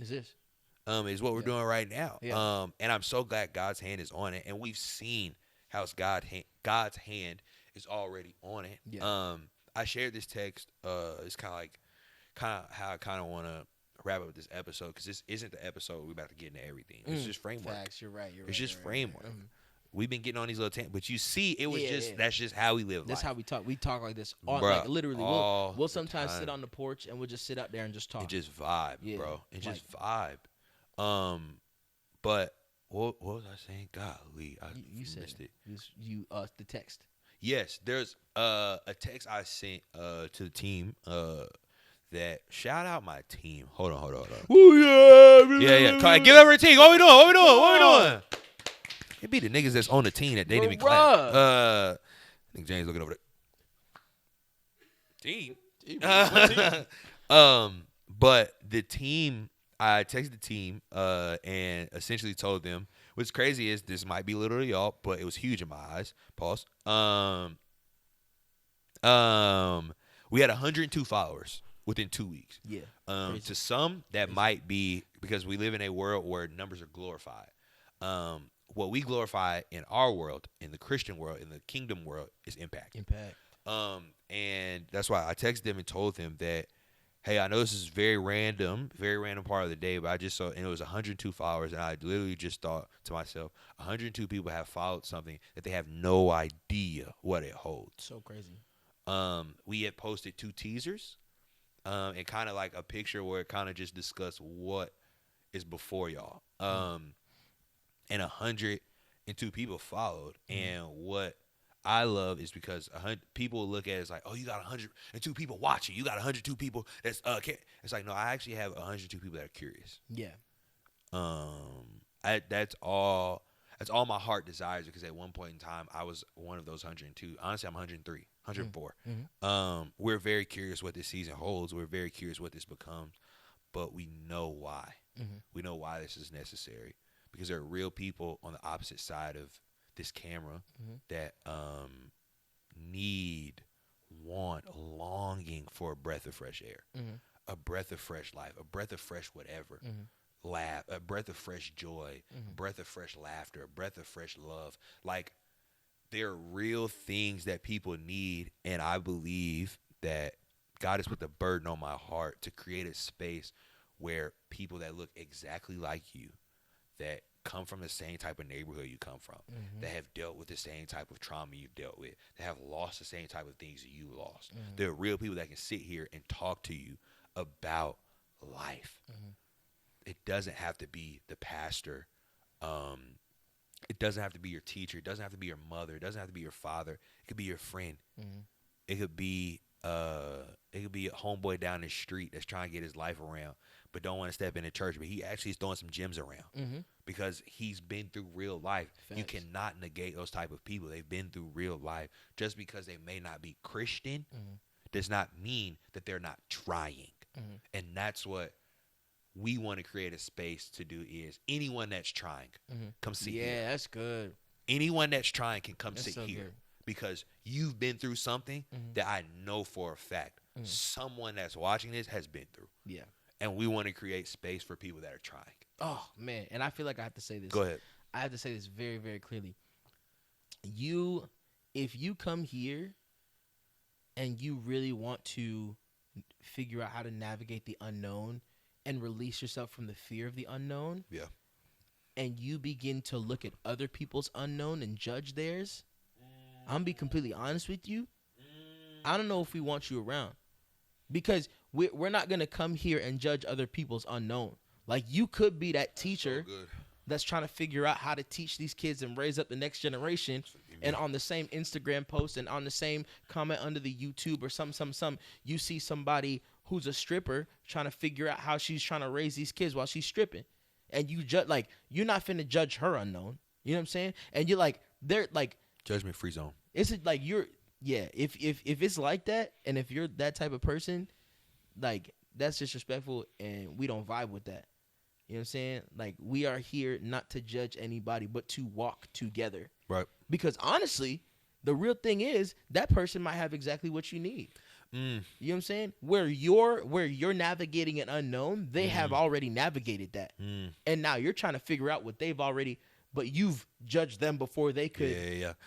Is what we're doing right now. Yeah. And I'm so glad God's hand is on it, and we've seen how God's hand is already on it. Yeah. I shared this text. It's kind of how I kind of want to wrap up this episode, because this isn't the episode we're about to get into everything. It's just framework. Facts. You're right. It's just framework. We've been getting on these little but you see, it was Yeah. that's just how we live. That's life. how we talk. We talk like this. Bruh, Like, literally, all we'll the sometimes sit time. on the porch and we'll just sit up there and just talk. And just vibe, Yeah, bro. And like- just vibe. But what was I saying? Golly, I you said missed it. The text. Yes, there's a text I sent to the team that shout out my team. Hold on. Oh Yeah. Come on, give every team. What we doing? It be the niggas that's on the team that they didn't even clap. I think James looking over there. Team. But the team, I texted the team and essentially told them, what's crazy is this might be little to y'all, but it was huge in my eyes. Pause. We had 102 followers within 2 weeks. Yeah. To some, that might be because we live in a world where numbers are glorified. What we glorify in our world, in the Christian world, in the kingdom world, is impact. And that's why I texted them and told them that, hey, I know this is very random part of the day, but I just saw, and it was 102 followers, and I literally just thought to myself, 102 people have followed something that they have no idea what it holds. So crazy. We had posted 2 teasers, and kind of like a picture where it kind of just discussed what is before y'all. And 102 people followed, and what I love is because people look at it as like, oh, you got 102 people watching, you got 102 people that's it's like, no, I actually have 102 people that are curious. Yeah. That's all my heart desires, because at one point in time I was one of those 102. Honestly, I'm 103, 104. We're very curious what this season holds. We're very curious what this becomes, but we know why. We know why this is necessary, because there are real people on the opposite side of this camera that longing for a breath of fresh air, a breath of fresh life, a breath of fresh whatever, laugh, a breath of fresh joy, a breath of fresh laughter, a breath of fresh love. Like, there are real things that people need, and I believe that God has put the burden on my heart to create a space where people that look exactly like you, that come from the same type of neighborhood you come from, that have dealt with the same type of trauma you've dealt with, that have lost the same type of things that you lost. There are real people that can sit here and talk to you about life. It doesn't have to be the pastor. It doesn't have to be your teacher. It doesn't have to be your mother. It doesn't have to be your father. It could be your friend. It could be a homeboy down the street that's trying to get his life around, but don't want to step into church. But he actually is throwing some gems around because he's been through real life. Facts. You cannot negate those type of people. They've been through real life. Just because they may not be Christian does not mean that they're not trying. And that's what we want to create a space to do is anyone that's trying, come sit here. Yeah, that's good. Anyone that's trying can come That's sit so here good. because you've been through something that I know for a fact someone that's watching this has been through. Yeah. And we want to create space for people that are trying. Oh man, and I feel like I have to say this. Go ahead. I have to say this very, very clearly. If you come here and you really want to figure out how to navigate the unknown and release yourself from the fear of the unknown, Yeah. and you begin to look at other people's unknown and judge theirs, I'm gonna be completely honest with you. I don't know if we want you around, because we're not gonna come here and judge other people's unknown. Like, you could be that teacher that's trying to figure out how to teach these kids and raise up the next generation, and on the same Instagram post and on the same comment under the YouTube or some, you see somebody who's a stripper trying to figure out how she's trying to raise these kids while she's stripping. And you like, you're not finna judge her unknown. You know what I'm saying? And you're like, they're like, Judgment free zone. is it like if it's like that, and if you're that type of person, like, that's disrespectful and we don't vibe with that. You know what I'm saying? Like, we are here not to judge anybody, but to walk together. Right. Because honestly, the real thing is that person might have exactly what you need. You know what I'm saying? Where you're navigating an unknown, they have already navigated that. And now you're trying to figure out what they've already, but you've judged them before they could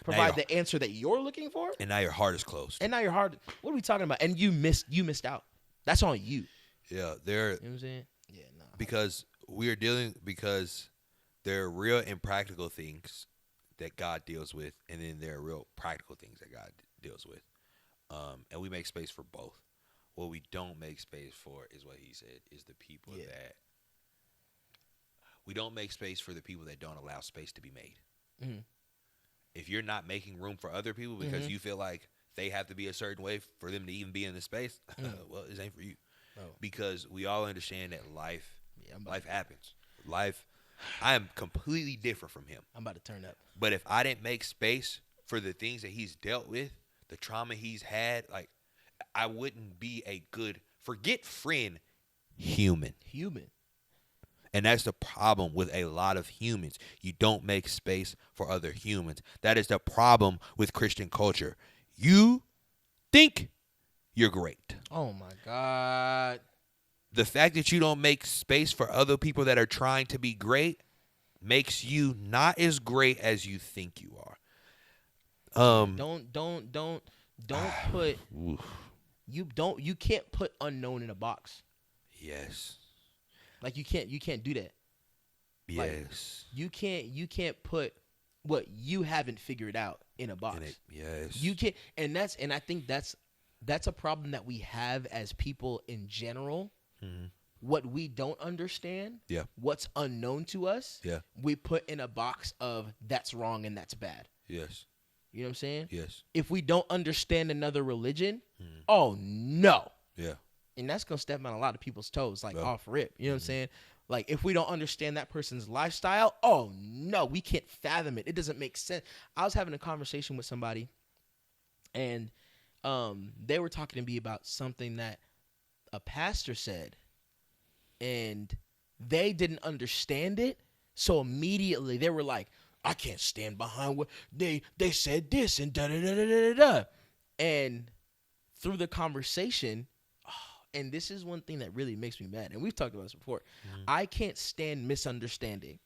provide the answer that you're looking for. And now your heart is closed. And now your heart, what are we talking about? And you missed out. That's on you. Yeah, You know what I'm saying? Yeah, nah. because there are real impractical things that God deals with, and then there are real practical things that God deals with. And we make space for both. What we don't make space for is what he said, is the people that we don't make space for, the people that don't allow space to be made. If you're not making room for other people because you feel like they have to be a certain way for them to even be in the space, well, this ain't for you. Oh. Because we all understand that life happens. I am completely different from him. I'm about to turn up. But if I didn't make space for the things that he's dealt with, the trauma he's had, like, I wouldn't be a good, forget friend, human. And that's the problem with a lot of humans. You don't make space for other humans. That is the problem with Christian culture. You think you're great. Oh my God. The fact that you don't make space for other people that are trying to be great makes you not as great as you think you are. Don't put you can't put unknown in a box. Yes. Like, you can't do that. Yes. Like, you can't put what you haven't figured out in a box. Yes. You can't, and I think that's a problem that we have as people in general. What we don't understand, what's unknown to us, we put in a box of that's wrong and that's bad. Yes. You know what I'm saying? Yes. If we don't understand another religion, oh no. Yeah. And that's going to step on a lot of people's toes, like, off rip. You know what I'm saying? Like, if we don't understand that person's lifestyle, oh no, we can't fathom it. It doesn't make sense. I was having a conversation with somebody, and they were talking to me about something that a pastor said, and they didn't understand it. So immediately they were like, I can't stand behind what they said this and da da da da da da. And through the conversation, and this is one thing that really makes me mad, and we've talked about this before, I can't stand misunderstanding.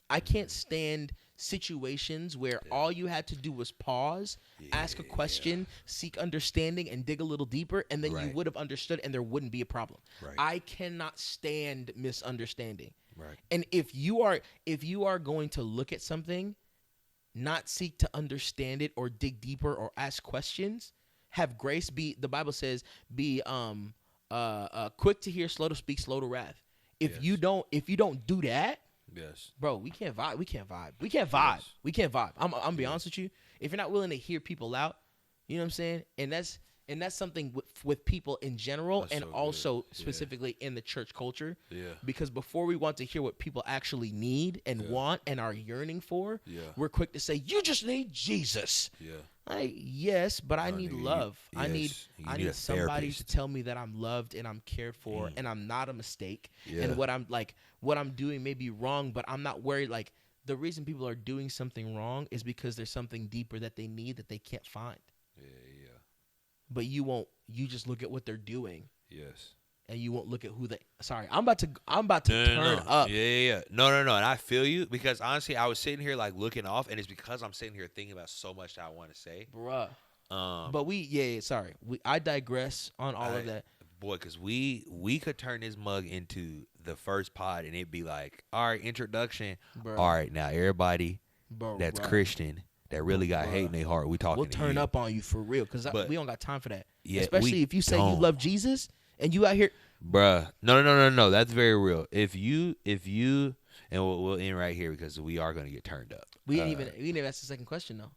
I can't stand situations where all you had to do was pause, ask a question, seek understanding, and dig a little deeper, and then you Right. would have understood, and there wouldn't be a problem. Right. I cannot stand misunderstanding. Right. And if you are going to look at something, not seek to understand it or dig deeper or ask questions, have grace. The Bible says, be quick to hear, slow to speak, slow to wrath. If you don't do that, Yes. bro, we can't vibe. Yes. We can't vibe. I'm gonna be honest with you. If you're not willing to hear people out, you know what I'm saying? And that's something with people in general, That's and so good. also Yeah. specifically in the church culture. Yeah. Because before we want to hear what people actually need and want and are yearning for, Yeah. we're quick to say, "You just need Jesus." Yeah. Yes, but I No, need nigga, love. you I need need a somebody to therapist. tell me that I'm loved and I'm cared for and I'm not a mistake. Yeah. And what I'm doing may be wrong, but I'm not worried. Like, the reason people are doing something wrong is because there's something deeper that they need that they can't find. Yeah. But you just look at what they're doing Yes. and you won't look at who they. Sorry, I'm about to No. turn up. Yeah. No. And I feel you because honestly, I was sitting here like looking off, and it's because I'm sitting here thinking about so much that I want to say. Bruh. But Sorry. I digress on all of that. boy, because we could turn this mug into the first pod, and it'd be like, all right, introduction. Bro. All right, now everybody Bro, that's bruh. Christian that really got hate in their heart, we talking. We'll to turn you. up on you for real, because But- we don't got time for that. Yeah, Especially we if you say you don't. love Jesus and you out here. Bruh. No. That's very real. If you, and we'll end right here because we are gonna get turned up. We didn't even ask the second question though.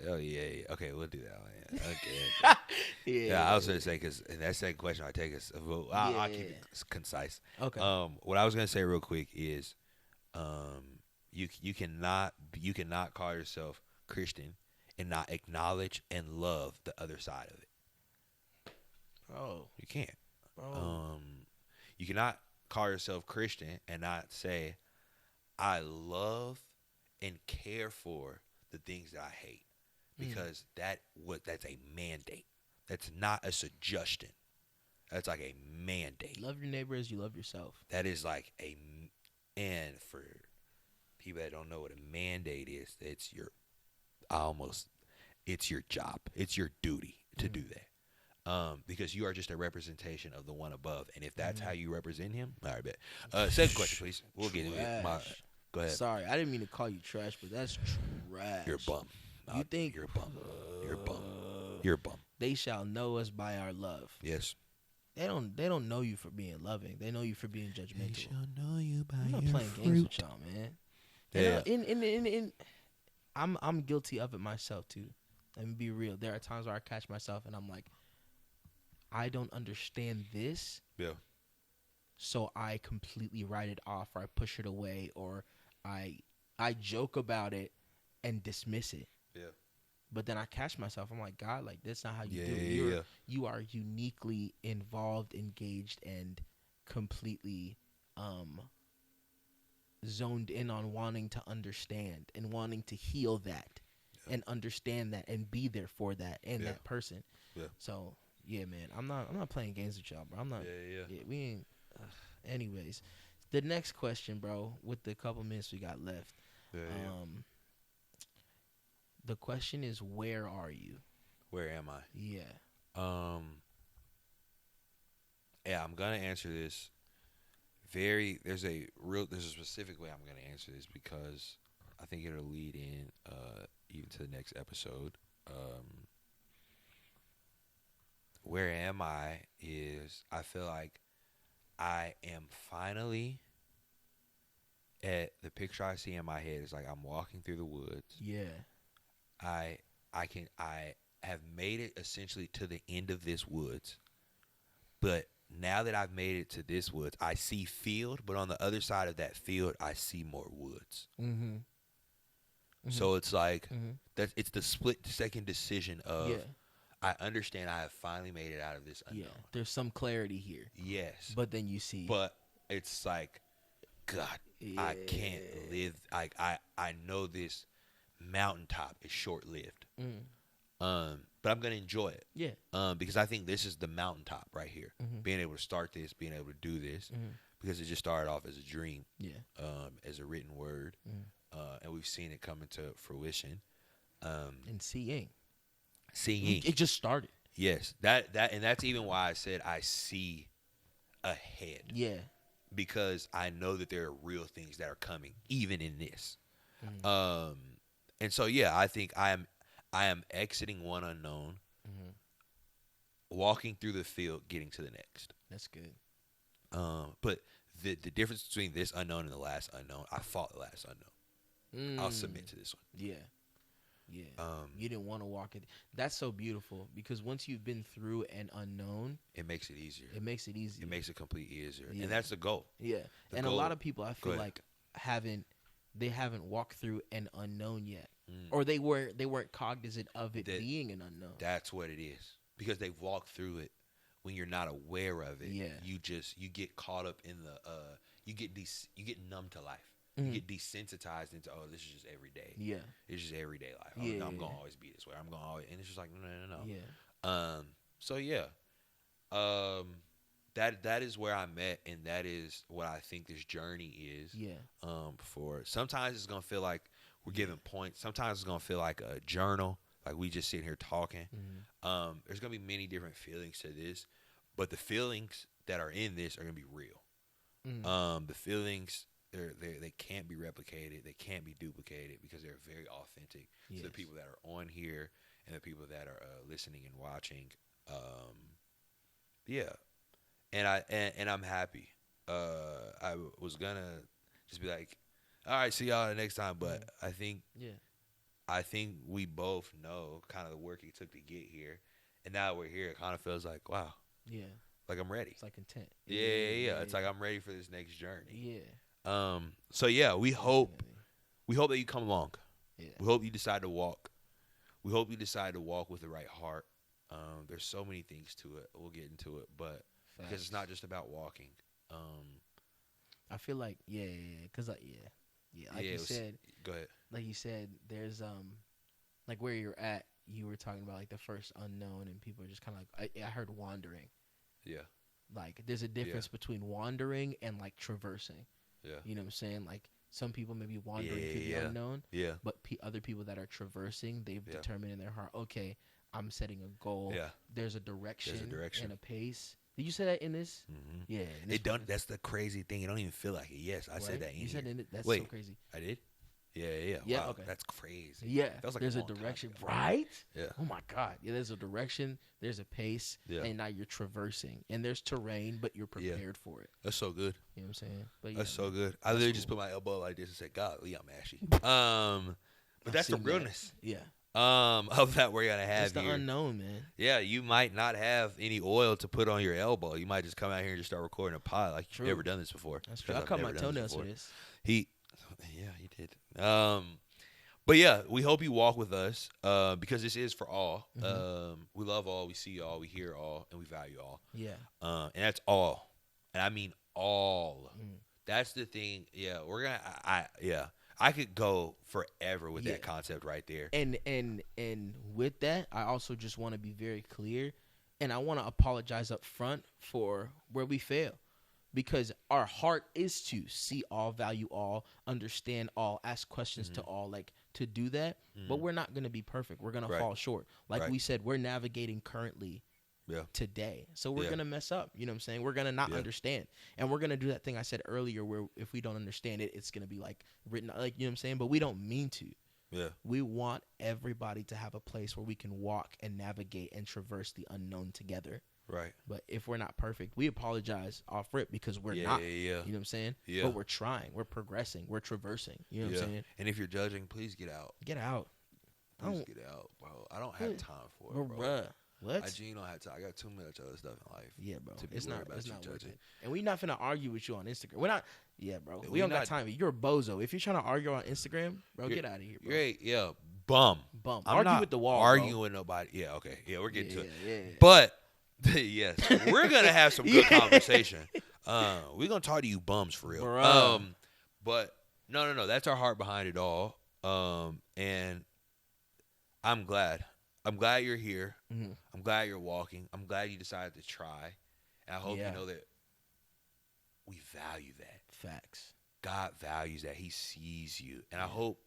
Oh yeah. Okay, we'll do that one. Yeah. Okay. Yeah, I was gonna say because that second question I take is I'll keep it concise. Okay. What I was gonna say real quick is, you cannot call yourself Christian and not acknowledge and love the other side of it. Bro. You can't. Bro. You cannot call yourself Christian and not say, I love and care for the things that I hate, because that's a mandate. That's not a suggestion. That's like a mandate. Love your neighbor as you love yourself. That is like and for people that don't know what a mandate is, it's your job. It's your duty to do that. Because you are just a representation of the one above. And if that's how you represent him, all right, bet. Second question, please. We'll get into it. Trash. Go ahead. Sorry, I didn't mean to call you trash, but that's trash. You're a bum. You think You're a bum. You're a bum. You're a bum. they shall know us by our love? Yes. They don't know you for being loving. They know you for being judgmental. know you by I'm not playing games with y'all, man. Yeah. I'm guilty of it myself too. Let me be real. There are times where I catch myself and I'm like, I don't understand this. Yeah. So I completely write it off, or I push it away, or I joke about it and dismiss it. Yeah. But then I catch myself. I'm like, God, like, that's not how you do it. Yeah. You are uniquely involved, engaged, and completely zoned in on wanting to understand and wanting to heal that and understand that and be there for that and that person. Yeah. So yeah, man, I'm not playing games with y'all, bro. I'm not. Yeah. We ain't. Anyways, the next question, bro. With the couple minutes we got left, Yeah. the question is, where are you? Where am I? Yeah. Yeah, I'm gonna answer this. There's a specific way I'm gonna answer this because I think it'll lead in even to the next episode. Where am I is I feel like I am finally at the picture I see in my head is like I'm walking through the woods. Yeah. I have made it essentially to the end of this woods. But now that I've made it to this woods, I see field, but on the other side of that field, I see more woods. Mm-hmm. So it's like Mm-hmm. that. It's the split second decision of Yeah. I understand I have finally made it out of this unknown. Yeah. There's some clarity here, Yes, but then you see. but it's like, God, I can't live. I know this mountaintop is short lived. But I'm gonna enjoy it. Yeah. Because I think this is the mountaintop right here. Mhm. Being able to start this, being able to do this, Mhm. because it just started off as a dream, Yeah. as a written word, and we've seen it come into fruition. And seeing. Seeing, It just started. yes, that and that's even why I said I see ahead, Yeah. because I know that there are real things that are coming, even in this. Mm-hmm. And so yeah, I think I am exiting one unknown, Mm-hmm. walking through the field, getting to the next. That's good. But the difference between this unknown and the last unknown, I fought the last unknown. I'll submit to this one. Yeah. Yeah. You didn't want to walk it. That's so beautiful because once you've been through an unknown, It makes it easier. it makes it easier. It makes it completely easier, Yeah. and that's the goal. Yeah. The And a goal- lot of people I feel ahead. like haven't walked through an unknown yet. Mm. Or they weren't cognizant of it That- being an unknown. That's what it is, because they've walked through it. When you're not aware of it, Yeah. you get caught up in the you get numb to life. Mhm. You get desensitized into, oh, this is just everyday. Yeah. It's just everyday life. Oh, Yeah, no, I'm yeah, gonna yeah. always be this way. I'm gonna always, and it's just like no. Yeah. So yeah, that is where I'm at, and that is what I think this journey is. Yeah. For sometimes it's gonna feel like we're giving points. Sometimes it's gonna feel like a journal, like we just sitting here talking. Mm-hmm. There's gonna be many different feelings to this, but the feelings that are in this are gonna be real. Mm-hmm. The feelings they can't be replicated. They can't be duplicated because they're very authentic to the Yes. people that are on here and the people that are listening and watching. Yeah, and I'm happy. I was gonna just be like, all right, see y'all next time, but I think Yeah. we both know kind of the work it took to get here, and now we're here. It kind of feels like, wow, Yeah. like I'm ready. It's like content. Yeah. It's like I'm ready for this next journey. Yeah. So yeah, we hope Definitely. that you come along. Yeah. We hope you decide to walk. We hope you decide to walk with the right heart. There's so many things to it. We'll get into it, but because it's Facts. not just about walking. I feel like because like Yeah, you it was- said, Go ahead. like you said, there's like where you're at. You were talking about like the first unknown, and people are just kind of like I heard wandering. Yeah, Like there's a difference between wandering and like traversing. yeah, You know what I'm saying? Like some people may be wandering through the Yeah. unknown, yeah, but other people that are traversing, they've Yeah. determined in their heart, okay, I'm setting a goal. yeah. There's a direction, direction. and a pace. Did you say that in this? Mm-hmm. Yeah. in this It don't. one. That's the crazy thing. It don't even feel like it. Yes, I said Right? that. You said in it. That's so Wait. crazy. I did. Yeah. Yeah, Wow, okay. That's crazy. Yeah. That was like there's a a long time direction, ago. right? Yeah. Oh my God. Yeah. There's a direction. There's a pace. Yeah. And now you're traversing, and there's terrain, but you're Yeah. prepared for it. That's so good. You know what I'm saying? But That's yeah, so man. good. I literally just put my elbow like this and said, "Golly, I'm ashy." But I've that's the seen that. realness. Yeah. Of that we're gonna have It's the here. unknown, man. Yeah, you might not have any oil to put on your elbow. You might just come out here and just start recording a pod like True. you've never done this before. That's true. Because I I've cut my never done toenails for before. this. Yeah, you did. But yeah, we hope you walk with us because this is for all. We love all, we see all, we hear all, and we value all. Yeah. And that's all, and I mean all. Mm. That's the thing. Yeah, we're gonna. I could go forever with Yeah. that concept right there. And with that, I also just want to be very clear, and I want to apologize up front for where we fail, because our heart is to see all, value all, understand all, ask questions to all, like to do that. But we're not going to be perfect. We're going Right. to fall short. Like Right. we said, we're navigating currently Yeah. today. So we're Yeah. going to mess up. You know what I'm saying? We're going to not Yeah. understand. And we're going to do that thing I said earlier where if we don't understand it, it's going to be like written, like, you know what I'm saying? But we don't mean to. Yeah. We want everybody to have a place where we can walk and navigate and traverse the unknown together. Right. But if we're not perfect, we apologize off rip because we're Yeah, not. yeah. You know what I'm saying? Yeah. But we're trying. We're progressing. We're traversing. You know what Yeah. I'm saying? And if you're judging, please get out. Get out. I Please don't, get out, bro. I don't have What? time for bro, it, bro. bruh. What? I genuinely don't have time. I got too much other stuff in life. Yeah, bro. to be It's worried not. about It's you not worth judging. it. And we're not finna argue with you on Instagram. We're not. Yeah, bro. Yeah, We we don't not- got time. You're a bozo. If you're trying to argue on Instagram, bro, You're- get out of here, bro. Great, yeah, bum. Bum. I'm Argue not with the wall. arguing bro. with nobody. Yeah, okay. Yeah, we're getting to it. Yeah. But yes, we're gonna have some good Yeah. conversation. We're gonna talk to you bums for real. Bruh. But no. That's our heart behind it all. And I'm glad. I'm glad you're here. Mhm. I'm glad you're walking. I'm glad you decided to try. And I hope Yeah. you know that we value that. Facts. God values that. He sees you, and I hope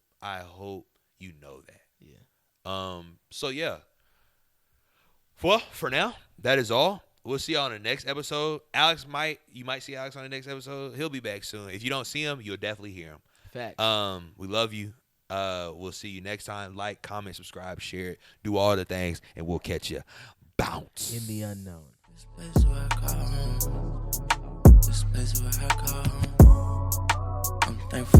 you know that. Yeah. So yeah. Well, for now, that is all. We'll see y'all on the next episode. You might see Alex on the next episode. He'll be back soon. If you don't see him, you'll definitely hear him. Facts. We love you. We'll see you next time. Like, comment, subscribe, share it, do all the things, and we'll catch you. Bounce. In the unknown. This place where I call home. This place where I call home. I'm thankful